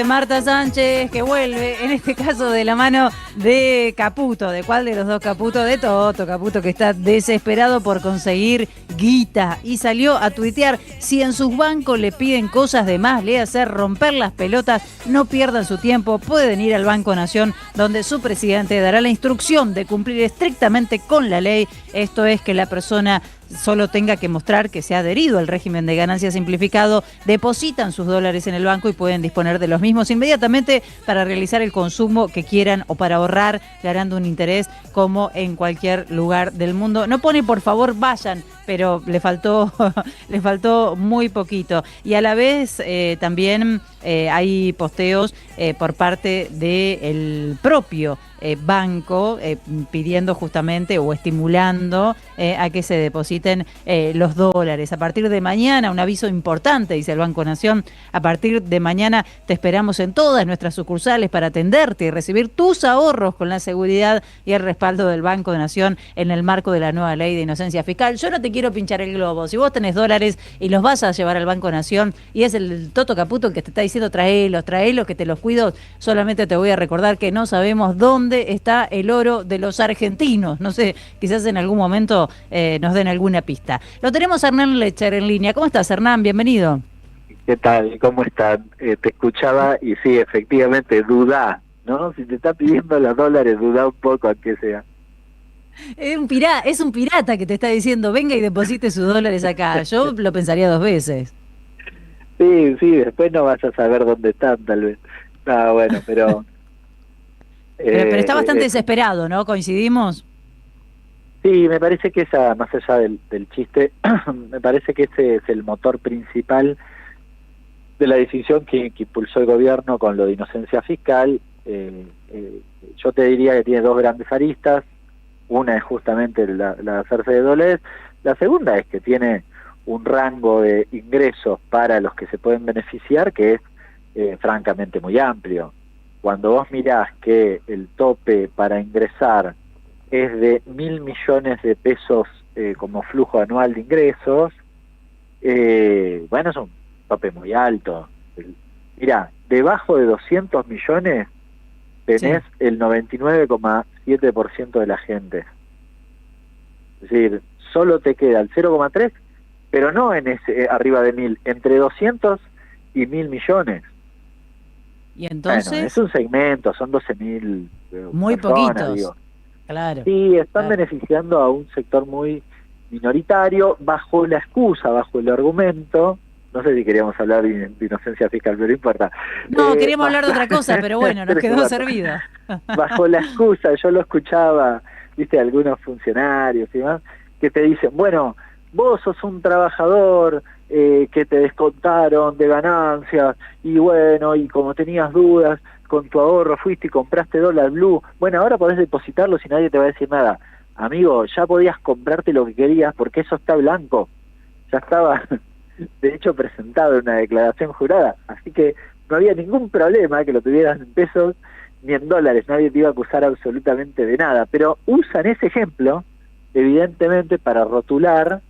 Marta Sánchez, que vuelve, en este caso de la mano de Caputo. ¿De cuál de los dos Caputo? De Toto Caputo, que está desesperado por conseguir guita. Y salió a tuitear: si en sus bancos le piden cosas de más, le hacer romper las pelotas, no pierdan su tiempo, pueden ir al Banco Nación, donde su presidente dará la instrucción de cumplir estrictamente con la ley. Esto es que la persona solo tenga que mostrar que se ha adherido al régimen de ganancia simplificado, depositan sus dólares en el banco y pueden disponer de los mismos inmediatamente para realizar el consumo que quieran o para ahorrar, ganando un interés como en cualquier lugar del mundo. No pone por favor vayan, pero le faltó muy poquito. Y a la vez también hay posteos por parte del propio banco pidiendo justamente o estimulando a que se depositen los dólares. A partir de mañana, un aviso importante, dice el Banco Nación: a partir de mañana te esperamos en todas nuestras sucursales para atenderte y recibir tus ahorros con la seguridad y el respaldo del Banco de Nación en el marco de la nueva ley de inocencia fiscal. Yo no te quiero pinchar el globo. Si vos tenés dólares y los vas a llevar al Banco Nación y es el Toto Caputo el que te está diciendo traelos, que te los cuido, solamente te voy a recordar que no sabemos dónde está el oro de los argentinos. No sé, quizás en algún momento nos den alguna pista. Lo tenemos a Hernán Lecher en línea. ¿Cómo estás, Hernán? Bienvenido. ¿Qué tal? ¿Cómo están? Te escuchaba y sí, efectivamente, dudá, ¿no? Si te está pidiendo los dólares, dudá un poco, aunque sea. Es un pirata que te está diciendo venga y deposite sus dólares acá. Yo lo pensaría dos veces. Sí, después no vas a saber dónde están, tal vez. Ah, bueno, pero... pero está bastante desesperado, ¿no? ¿Coincidimos? Sí, me parece que esa, más allá del chiste, me parece que ese es el motor principal de la decisión que impulsó el gobierno con lo de inocencia fiscal. Yo te diría que tiene dos grandes aristas. Una es justamente la de hacerse de dólares. La segunda es que tiene un rango de ingresos para los que se pueden beneficiar que es francamente muy amplio. Cuando vos mirás que el tope para ingresar es de 1.000 millones de pesos como flujo anual de ingresos, bueno, es un tope muy alto. Mirá, debajo de 200 millones tenés el 99,7% de la gente. Es decir, solo te queda el 0,3%, pero no en ese arriba de 1.000, entre 200 y 1.000 millones. Y entonces... Bueno, es un segmento, son 12.000 muy personas, poquitos, digo. Claro. Sí, están beneficiando a un sector muy minoritario, bajo la excusa, bajo el argumento, no sé si queríamos hablar de inocencia fiscal, pero no importa. No, queríamos hablar de otra cosa, pero bueno, nos quedó servido. Bajo la excusa, yo lo escuchaba, viste, algunos funcionarios y demás, que te dicen, bueno, vos sos un trabajador que te descontaron de ganancias, y bueno, y como tenías dudas, con tu ahorro fuiste y compraste dólar blue, bueno, ahora podés depositarlo si nadie te va a decir nada. Amigo, ya podías comprarte lo que querías porque eso está blanco, ya estaba de hecho presentado en una declaración jurada, así que no había ningún problema que lo tuvieras en pesos ni en dólares, nadie te iba a acusar absolutamente de nada, pero usan ese ejemplo evidentemente para rotular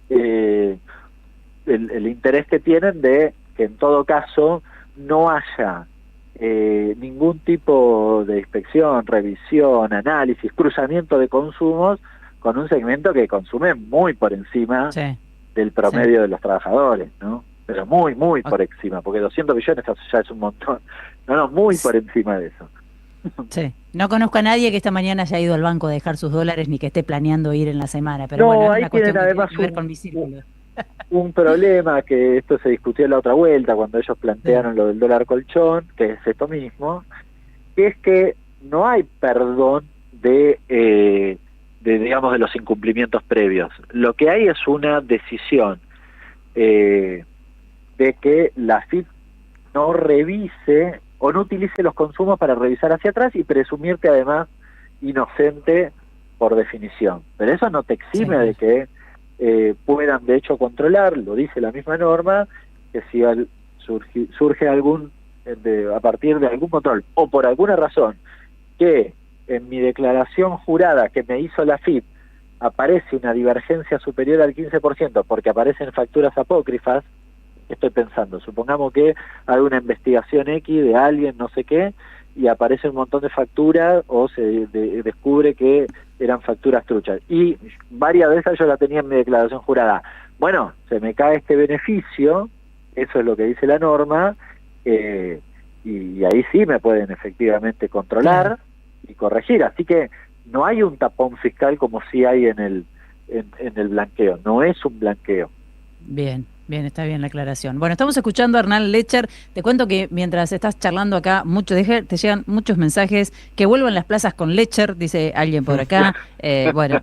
el interés que tienen de que en todo caso no haya ningún tipo de inspección, revisión, análisis, cruzamiento de consumos con un segmento que consume muy por encima del promedio de los trabajadores, ¿no? Pero muy por encima, porque 200 millones ya es un montón. No, muy por encima de eso. Sí, no conozco a nadie que esta mañana haya ido al banco a dejar sus dólares ni que esté planeando ir en la semana, pero no, bueno, es ahí una cuestión tienen que tiene además que ver con mi círculo. Un problema que esto se discutió en la otra vuelta cuando ellos plantearon lo del dólar colchón, que es esto mismo, que es que no hay perdón de digamos de los incumplimientos previos. Lo que hay es una decisión de que la AFIP no revise o no utilice los consumos para revisar hacia atrás y presumirte además inocente por definición. Pero eso no te exime de que puedan de hecho controlar, lo dice la misma norma, que si surge algún a partir de algún control o por alguna razón que en mi declaración jurada que me hizo la AFIP aparece una divergencia superior al 15% porque aparecen facturas apócrifas, estoy pensando, supongamos que hay una investigación X de alguien, no sé qué, y aparece un montón de facturas o se descubre que eran facturas truchas. Y varias veces yo la tenía en mi declaración jurada. Bueno, se me cae este beneficio, eso es lo que dice la norma, y ahí sí me pueden efectivamente controlar y corregir. Así que no hay un tapón fiscal como sí hay en el blanqueo, no es un blanqueo. Bien, bien, está bien la aclaración. Bueno, estamos escuchando a Hernán Lecher. Te cuento que mientras estás charlando acá, te llegan muchos mensajes. Que vuelvan las plazas con Lecher, dice alguien por acá. Bueno,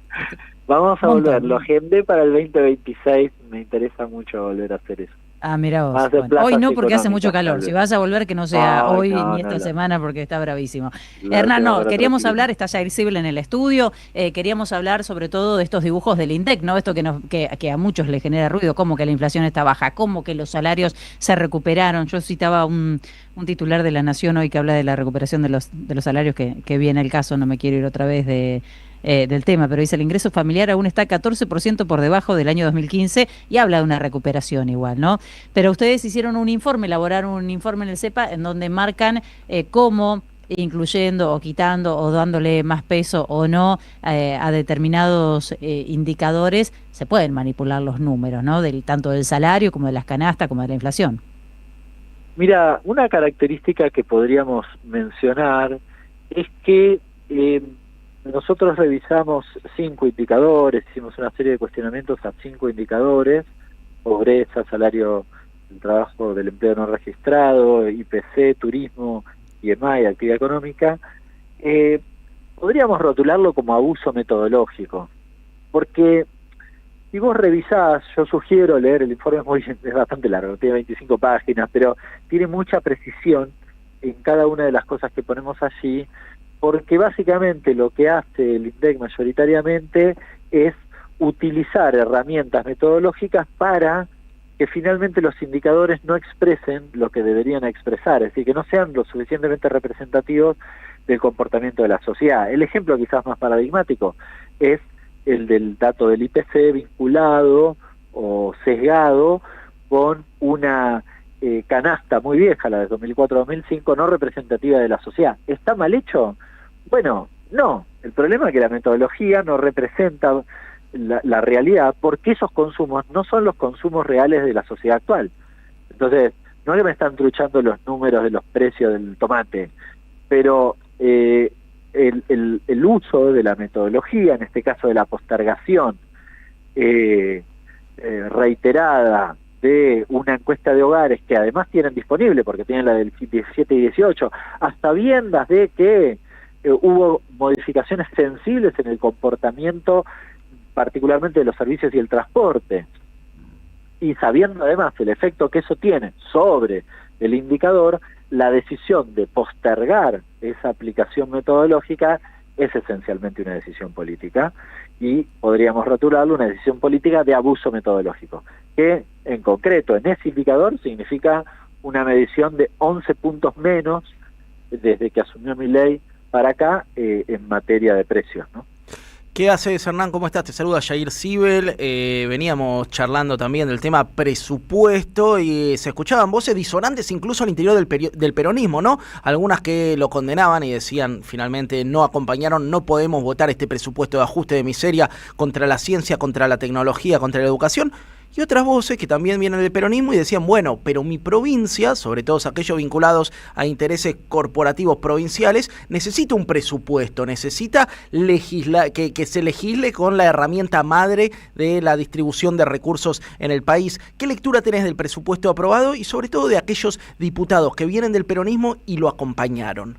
Vamos a montón. volver, lo agendé para el 2026, me interesa mucho volver a hacer eso. Ah, mira vos. Más de Bueno, hoy plazas no porque hace mucho económicas, tal calor. Si vez. vas a volver, que no sea Ay, hoy no, ni no, esta semana porque está bravísimo. lo Hernán, dejemos no, para otro queríamos clima. hablar, está Jair Sibel en el estudio, queríamos hablar sobre todo de estos dibujos del INDEC, ¿no? Esto que a muchos le genera ruido, como que la inflación está baja, como que los salarios se recuperaron. Yo citaba un titular de La Nación hoy que habla de la recuperación de los salarios, que viene el caso, no me quiero ir otra vez del tema, pero dice el ingreso familiar aún está 14% por debajo del año 2015 y habla de una recuperación igual, ¿no? Pero ustedes hicieron un informe, elaboraron un informe en el CEPA en donde marcan cómo incluyendo o quitando o dándole más peso o no a determinados indicadores, se pueden manipular los números, ¿no? Tanto del salario como de las canastas como de la inflación. Mira, una característica que podríamos mencionar es que nosotros revisamos 5 indicadores, hicimos una serie de cuestionamientos a 5 indicadores: pobreza, salario del trabajo del empleo no registrado, IPC, turismo, IEMAI, actividad económica. Podríamos rotularlo como abuso metodológico, porque si vos revisás, yo sugiero leer el informe, es bastante largo, tiene 25 páginas, pero tiene mucha precisión en cada una de las cosas que ponemos allí, porque básicamente lo que hace el INDEC mayoritariamente es utilizar herramientas metodológicas para que finalmente los indicadores no expresen lo que deberían expresar, es decir, que no sean lo suficientemente representativos del comportamiento de la sociedad. El ejemplo quizás más paradigmático es el del dato del IPC vinculado o sesgado con una canasta muy vieja, la de 2004-2005, no representativa de la sociedad. ¿Está mal hecho? Bueno, no. El problema es que la metodología no representa la realidad, porque esos consumos no son los consumos reales de la sociedad actual. Entonces, no es que me están truchando los números de los precios del tomate, pero el uso de la metodología, en este caso de la postergación reiterada de una encuesta de hogares que además tienen disponible, porque tienen la del 17 y 18, a sabiendas de que hubo modificaciones sensibles en el comportamiento, particularmente de los servicios y el transporte, y sabiendo además el efecto que eso tiene sobre el indicador, la decisión de postergar esa aplicación metodológica es esencialmente una decisión política, y podríamos rotularlo una decisión política de abuso metodológico, que en concreto en ese indicador significa una medición de 11 puntos menos desde que asumió Milei para acá en materia de precios, ¿no? ¿Qué haces, Hernán? ¿Cómo estás? Te saluda Jair Sibel. Veníamos charlando también del tema presupuesto y se escuchaban voces disonantes incluso al interior del peronismo, ¿no? Algunas que lo condenaban y decían finalmente no acompañaron, no podemos votar este presupuesto de ajuste de miseria contra la ciencia, contra la tecnología, contra la educación. Y otras voces que también vienen del peronismo y decían, bueno, pero mi provincia, sobre todo aquellos vinculados a intereses corporativos provinciales, necesita un presupuesto, necesita que se legisle con la herramienta madre de la distribución de recursos en el país. ¿Qué lectura tenés del presupuesto aprobado y sobre todo de aquellos diputados que vienen del peronismo y lo acompañaron?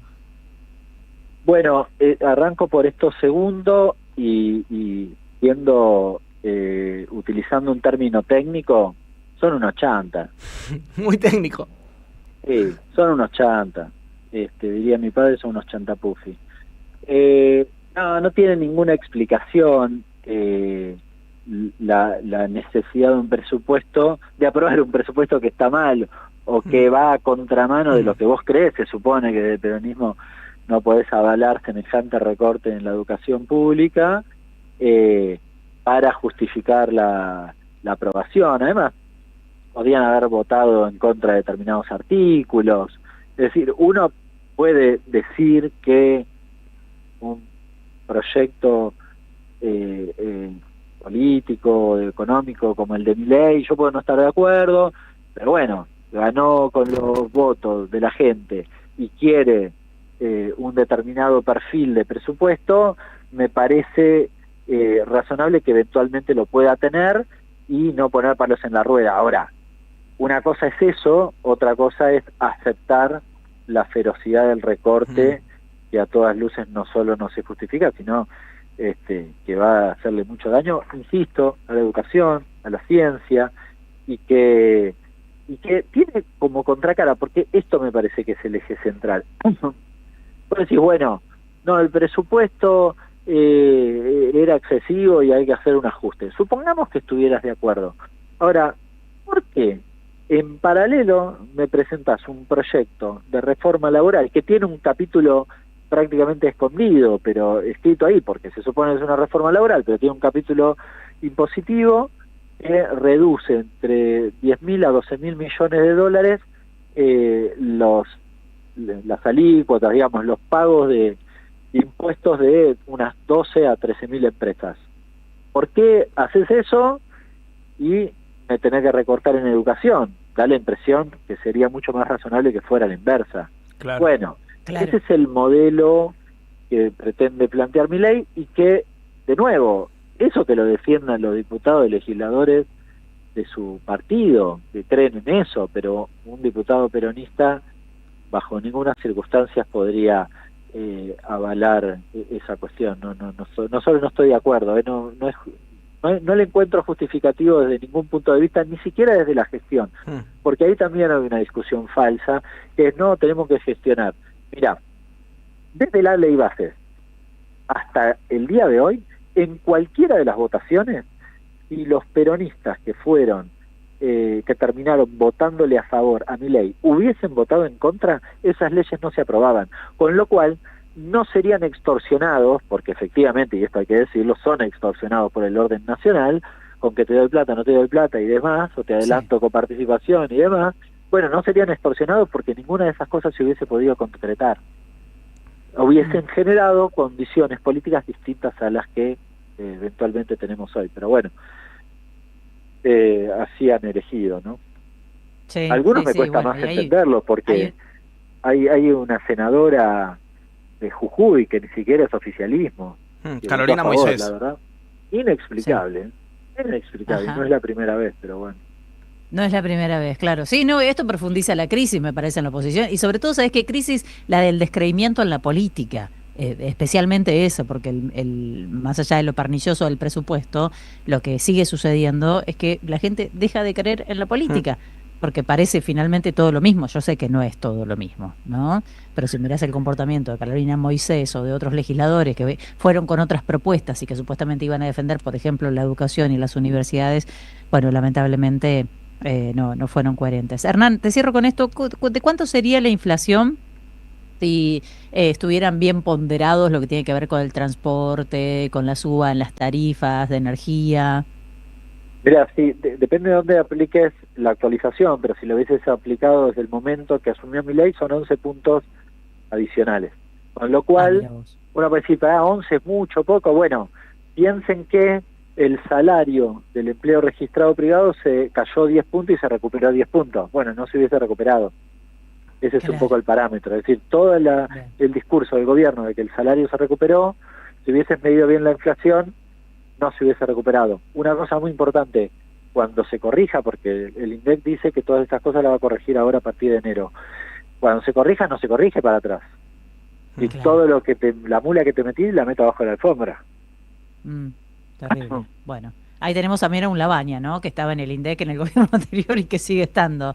Bueno, arranco por esto segundo y viendo... utilizando un término técnico, son unos chantas. Muy técnico. Sí, son unos chantas. Diría mi padre, son unos chantapufi. No tiene ninguna explicación la necesidad de un presupuesto, de aprobar un presupuesto que está mal o que va a contramano de lo que vos crees. Se supone que del peronismo no podés avalar semejante recorte en la educación pública para justificar la aprobación. Además, podían haber votado en contra de determinados artículos. Es decir, uno puede decir que un proyecto político, económico como el de Milei, yo puedo no estar de acuerdo, pero bueno, ganó con los votos de la gente y quiere un determinado perfil de presupuesto, me parece razonable que eventualmente lo pueda tener y no poner palos en la rueda. Ahora, una cosa es eso, otra cosa es aceptar la ferocidad del recorte, que a todas luces no solo no se justifica, sino que va a hacerle mucho daño, insisto, a la educación, a la ciencia, y que tiene como contracara, porque esto me parece que es el eje central. Vos decís, bueno, no, el presupuesto era excesivo y hay que hacer un ajuste. Supongamos que estuvieras de acuerdo. Ahora, ¿por qué en paralelo me presentas un proyecto de reforma laboral que tiene un capítulo prácticamente escondido, pero escrito ahí, porque se supone que es una reforma laboral, pero tiene un capítulo impositivo que reduce entre 10.000 a 12.000 millones de dólares las alícuotas, digamos, los pagos de impuestos de unas 12 a 13.000 empresas? ¿Por qué haces eso y me tenés que recortar en educación? Da la impresión que sería mucho más razonable que fuera la inversa. Claro. Bueno, Claro. ese es el modelo que pretende plantear Milei y que, de nuevo, eso que lo defiendan los diputados y legisladores de su partido, que creen en eso, pero un diputado peronista bajo ninguna circunstancia podría avalar esa cuestión. No solo no estoy de acuerdo, no le encuentro justificativo desde ningún punto de vista, ni siquiera desde la gestión, porque ahí también hay una discusión falsa, que es no, tenemos que gestionar. Mirá, desde la ley bases hasta el día de hoy, en cualquiera de las votaciones, y los peronistas que fueron, que terminaron votándole a favor a Milei, hubiesen votado en contra, esas leyes no se aprobaban, con lo cual no serían extorsionados, porque efectivamente, y esto hay que decirlo, son extorsionados por el orden nacional, con que te doy plata, no te doy plata y demás, o te adelanto con participación y demás. Bueno, no serían extorsionados porque ninguna de esas cosas se hubiese podido concretar. Hubiesen generado condiciones políticas distintas a las que eventualmente tenemos hoy. Pero bueno, así han elegido, ¿no? Sí, Algunos sí, me sí, cuesta bueno, más y ahí entenderlo porque hay una senadora de Jujuy que ni siquiera es oficialismo. Que Carolina votó a favor, Moisés. la verdad. Inexplicable. Inexplicable. Ajá. No es la primera vez, pero bueno. No es la primera vez, claro. Sí, no, esto profundiza la crisis, me parece, en la oposición. Y sobre todo, ¿sabes qué crisis? La del descreimiento en la política. Especialmente eso, porque más allá de lo pernicioso del presupuesto, lo que sigue sucediendo es que la gente deja de creer en la política, porque parece finalmente todo lo mismo. Yo sé que no es todo lo mismo, ¿no? Pero si mirás el comportamiento de Carolina Moisés o de otros legisladores que fueron con otras propuestas y que supuestamente iban a defender, por ejemplo, la educación y las universidades, bueno, lamentablemente no fueron coherentes. Hernán, te cierro con esto. ¿De cuánto sería la inflación si estuvieran bien ponderados lo que tiene que ver con el transporte, con la suba en las tarifas de energía? Mira, sí, depende de dónde apliques la actualización, pero si lo hubieses aplicado desde el momento que asumió Milei, son 11 puntos adicionales. Con lo cual, uno puede decir, 11 es mucho, poco. Bueno, piensen que el salario del empleo registrado privado se cayó 10 puntos y se recuperó 10 puntos. Bueno, no se hubiese recuperado. Ese es un poco el parámetro. Es decir, todo el discurso del gobierno de que el salario se recuperó, si hubiesen medido bien la inflación, no se hubiese recuperado. Una cosa muy importante, cuando se corrija, porque el INDEC dice que todas estas cosas las va a corregir ahora a partir de enero. Cuando se corrija, no se corrige para atrás. Y todo lo que la mula que te metí, la meto abajo de la alfombra. Terrible. Bueno, ahí tenemos también a un Labaña, ¿no? Que estaba en el INDEC en el gobierno anterior y que sigue estando.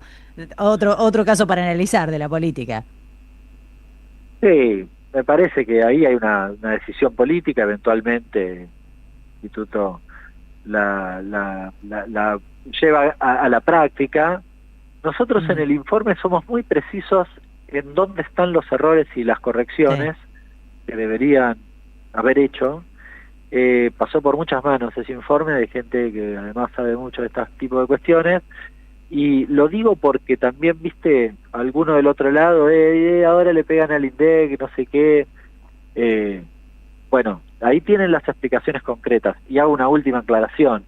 Otro caso para analizar de la política. Sí, me parece que ahí hay una decisión política, eventualmente el instituto la lleva a la práctica. Nosotros en el informe somos muy precisos en dónde están los errores y las correcciones que deberían haber hecho. Pasó por muchas manos ese informe de gente que además sabe mucho de este tipo de cuestiones Y lo digo porque también, viste, alguno del otro lado, ahora le pegan al INDEC, no sé qué. Bueno, ahí tienen las explicaciones concretas. Y hago una última aclaración,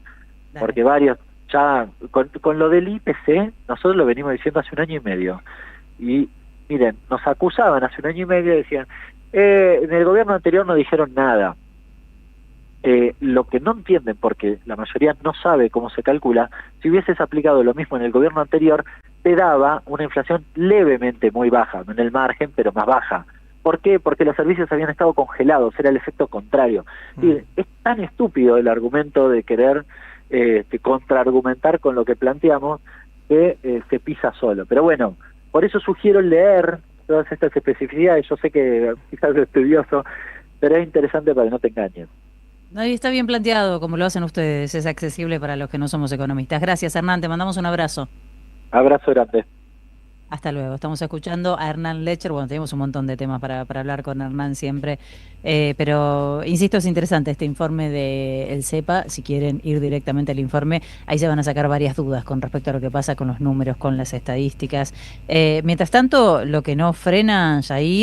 Dale. porque varios, ya, con lo del IPC, nosotros lo venimos diciendo hace 1 año y medio. Y miren, nos acusaban hace 1 año y medio, decían, en el gobierno anterior no dijeron nada. Lo que no entienden, porque la mayoría no sabe cómo se calcula, si hubieses aplicado lo mismo en el gobierno anterior, te daba una inflación levemente muy baja, no en el margen, pero más baja. ¿Por qué? Porque los servicios habían estado congelados, era el efecto contrario. Y es tan estúpido el argumento de querer contraargumentar con lo que planteamos que se pisa solo. Pero bueno, por eso sugiero leer todas estas especificidades. Yo sé que quizás es tedioso, pero es interesante para que no te engañen. No, y está bien planteado, como lo hacen ustedes, es accesible para los que no somos economistas. Gracias, Hernán, te mandamos un abrazo. Abrazo grande. Hasta luego. Estamos escuchando a Hernán Lecher. Bueno, tenemos un montón de temas para hablar con Hernán siempre, pero insisto, es interesante este informe del CEPA. Si quieren ir directamente al informe, ahí se van a sacar varias dudas con respecto a lo que pasa con los números, con las estadísticas. Mientras tanto, lo que no frena, Jair,